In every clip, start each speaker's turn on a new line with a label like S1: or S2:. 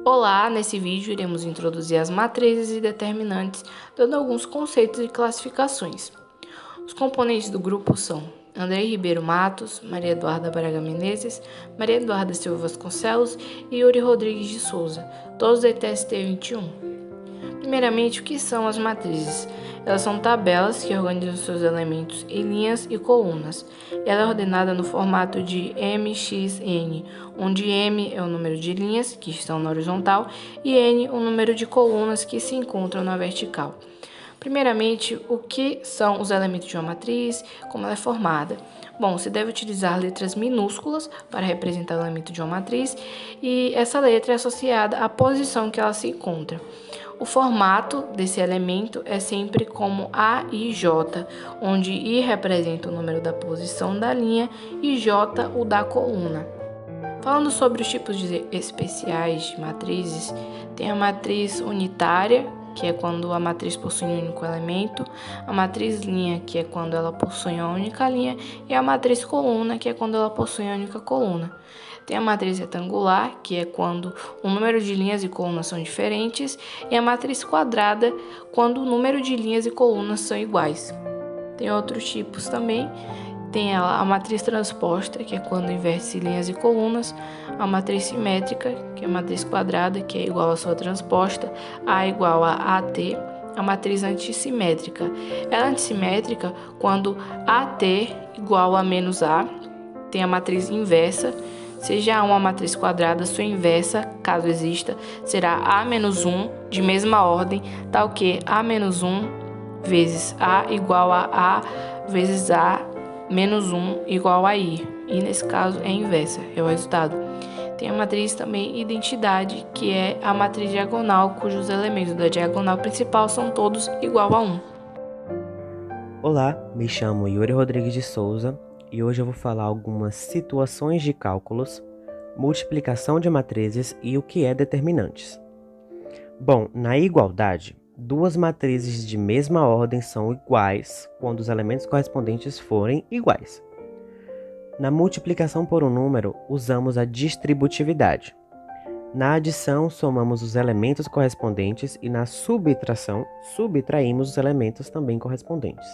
S1: Olá, nesse vídeo iremos introduzir as matrizes e determinantes, dando alguns conceitos e classificações. Os componentes do grupo são Andrei Ribeiro Matos, Maria Eduarda Braga Menezes, Maria Eduarda Silva Vasconcelos e Yuri Rodrigues de Souza, todos da TST 21. Primeiramente, o que são as matrizes? Elas são tabelas que organizam seus elementos em linhas e colunas. Ela é ordenada no formato de MXN, onde M é o número de linhas que estão na horizontal e N o número de colunas que se encontram na vertical. Primeiramente, o que são os elementos de uma matriz, como ela é formada? Bom, se deve utilizar letras minúsculas para representar o elemento de uma matriz e essa letra é associada à posição que ela se encontra. O formato desse elemento é sempre como A e J, onde I representa o número da posição da linha e J o da coluna. Falando sobre os tipos especiais de matrizes, tem a matriz unitária, que é quando a matriz possui um único elemento, a matriz linha, que é quando ela possui uma única linha, e a matriz coluna, que é quando ela possui uma única coluna. Tem a matriz retangular, que é quando o número de linhas e colunas são diferentes, e a matriz quadrada, quando o número de linhas e colunas são iguais. Tem outros tipos também. Tem a matriz transposta, que é quando inverte linhas e colunas, a matriz simétrica, que é a matriz quadrada, que é igual à sua transposta, A igual a AT, a matriz antissimétrica. Ela é antissimétrica quando AT igual a menos A, tem a matriz inversa, seja uma matriz quadrada, sua inversa, caso exista, será A menos 1 de mesma ordem, tal que A menos 1 vezes A igual a A vezes A menos 1 igual a I, e nesse caso é inversa, é o resultado. Tem a matriz também identidade, que é a matriz diagonal, cujos elementos da diagonal principal são todos igual a 1.
S2: Olá, me chamo Yuri Rodrigues de Souza e hoje eu vou falar algumas situações de cálculos, multiplicação de matrizes e o que é determinantes. Bom, na igualdade, duas matrizes de mesma ordem são iguais quando os elementos correspondentes forem iguais. Na multiplicação por um número, usamos a distributividade. Na adição, somamos os elementos correspondentes e na subtração, subtraímos os elementos também correspondentes.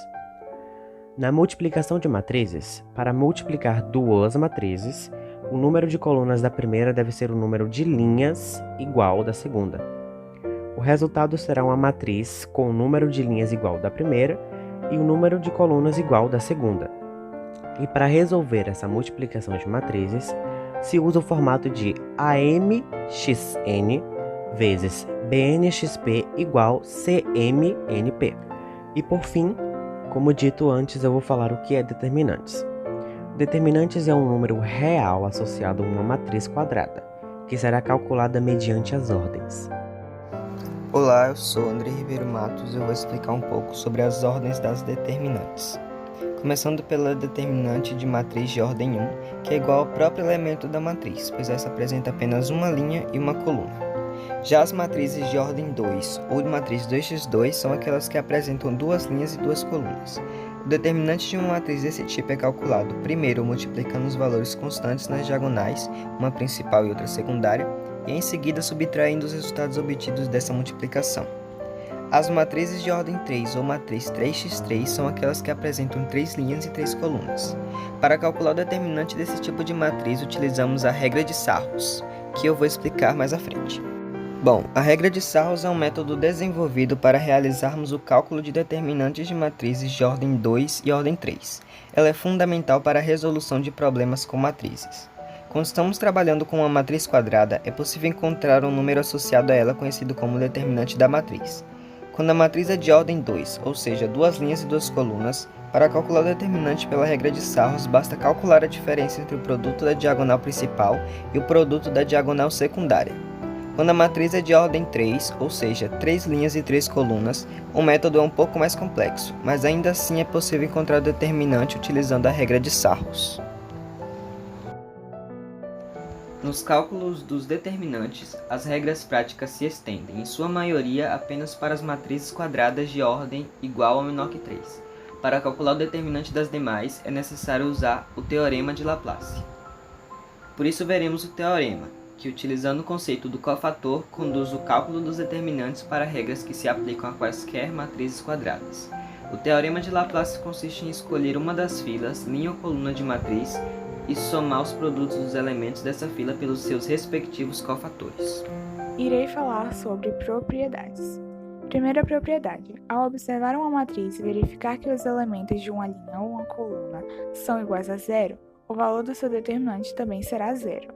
S2: Na multiplicação de matrizes, para multiplicar duas matrizes, o número de colunas da primeira deve ser o número de linhas igual ao da segunda. O resultado será uma matriz com o número de linhas igual ao da primeira e o número de colunas igual ao da segunda. E para resolver essa multiplicação de matrizes, se usa o formato de AMXN vezes BNXP igual CMNP. E por fim, como dito antes, eu vou falar o que é determinantes. Determinantes é um número real associado a uma matriz quadrada, que será calculada mediante as ordens.
S3: Olá, eu sou Andrei Ribeiro Matos e eu vou explicar um pouco sobre as ordens das determinantes. Começando pela determinante de matriz de ordem 1, que é igual ao próprio elemento da matriz, pois essa apresenta apenas uma linha e uma coluna. Já as matrizes de ordem 2 ou de matriz 2x2 são aquelas que apresentam duas linhas e duas colunas. O determinante de uma matriz desse tipo é calculado primeiro multiplicando os valores constantes nas diagonais, uma principal e outra secundária, e em seguida subtraindo os resultados obtidos dessa multiplicação. As matrizes de ordem 3 ou matriz 3x3 são aquelas que apresentam 3 linhas e 3 colunas. Para calcular o determinante desse tipo de matriz, utilizamos a regra de Sarros, que eu vou explicar mais à frente. Bom, a regra de Sarros é um método desenvolvido para realizarmos o cálculo de determinantes de matrizes de ordem 2 e ordem 3. Ela é fundamental para a resolução de problemas com matrizes. Quando estamos trabalhando com uma matriz quadrada, é possível encontrar um número associado a ela conhecido como determinante da matriz. Quando a matriz é de ordem 2, ou seja, duas linhas e duas colunas, para calcular o determinante pela regra de Sarros, basta calcular a diferença entre o produto da diagonal principal e o produto da diagonal secundária. Quando a matriz é de ordem 3, ou seja, 3 linhas e 3 colunas, o método é um pouco mais complexo, mas ainda assim é possível encontrar o determinante utilizando a regra de Sarros. Nos cálculos dos determinantes, as regras práticas se estendem, em sua maioria, apenas para as matrizes quadradas de ordem igual ou menor que 3. Para calcular o determinante das demais, é necessário usar o teorema de Laplace. Por isso veremos o teorema, que, utilizando o conceito do cofator, conduz o cálculo dos determinantes para regras que se aplicam a quaisquer matrizes quadradas. O teorema de Laplace consiste em escolher uma das filas, linha ou coluna de matriz e somar os produtos dos elementos dessa fila pelos seus respectivos cofatores.
S4: Irei falar sobre propriedades. Primeira propriedade. Ao observar uma matriz e verificar que os elementos de uma linha ou uma coluna são iguais a zero, o valor do seu determinante também será zero.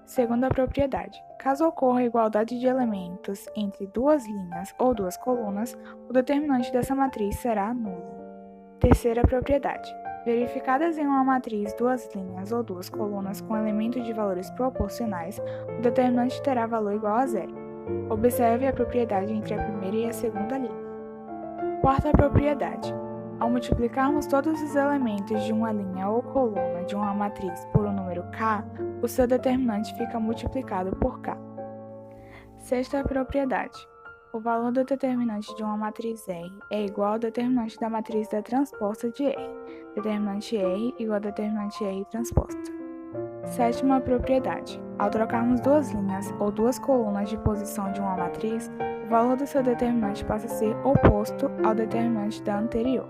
S4: Segunda propriedade. Caso ocorra igualdade de elementos entre duas linhas ou duas colunas, o determinante dessa matriz será nulo. Terceira propriedade. Verificadas em uma matriz duas linhas ou duas colunas com elementos de valores proporcionais, o determinante terá valor igual a zero. Observe a propriedade entre a primeira e a segunda linha. Quarta propriedade. Ao multiplicarmos todos os elementos de uma linha ou coluna de uma matriz por um número k, o seu determinante fica multiplicado por k. Sexta propriedade. O valor do determinante de uma matriz R é igual ao determinante da matriz da transposta de R. Determinante R igual a determinante R transposta. Sétima propriedade. Ao trocarmos duas linhas ou duas colunas de posição de uma matriz, o valor do seu determinante passa a ser oposto ao determinante da anterior.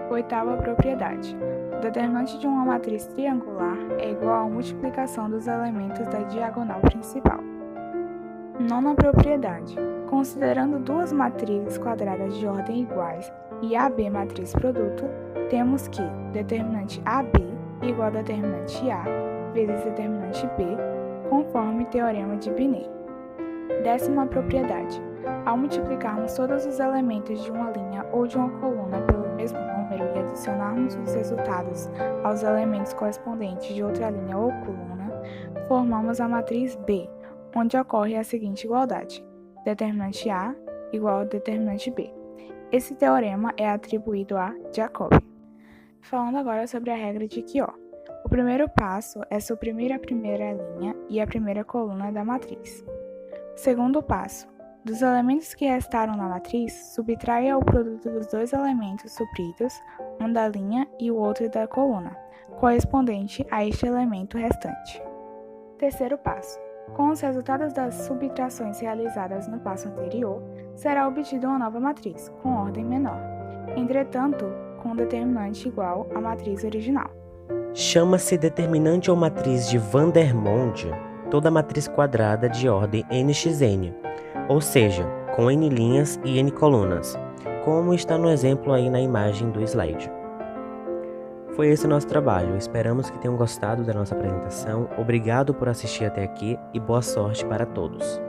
S4: Oitava propriedade. O determinante de uma matriz triangular é igual à multiplicação dos elementos da diagonal principal. Nona propriedade. Considerando duas matrizes quadradas de ordem iguais e AB matriz produto, temos que determinante AB igual a determinante A vezes determinante B, conforme teorema de Binet. Décima propriedade. Ao multiplicarmos todos os elementos de uma linha ou de uma coluna pelo mesmo número e adicionarmos os resultados aos elementos correspondentes de outra linha ou coluna, formamos a matriz B, onde ocorre a seguinte igualdade: determinante A igual a determinante B. Esse teorema é atribuído a Jacobi. Falando agora sobre a regra de Chiot. O primeiro passo é suprimir a primeira linha e a primeira coluna da matriz. Segundo passo. Dos elementos que restaram na matriz, subtraia o produto dos dois elementos supridos, um da linha e o outro da coluna, correspondente a este elemento restante. Terceiro passo. Com os resultados das subtrações realizadas no passo anterior, será obtida uma nova matriz, com ordem menor, entretanto, com determinante igual à matriz original.
S2: Chama-se determinante ou matriz de Van der Monde toda matriz quadrada de ordem nxn, ou seja, com n linhas e n colunas, como está no exemplo aí na imagem do slide. Foi esse o nosso trabalho, esperamos que tenham gostado da nossa apresentação, obrigado por assistir até aqui e boa sorte para todos.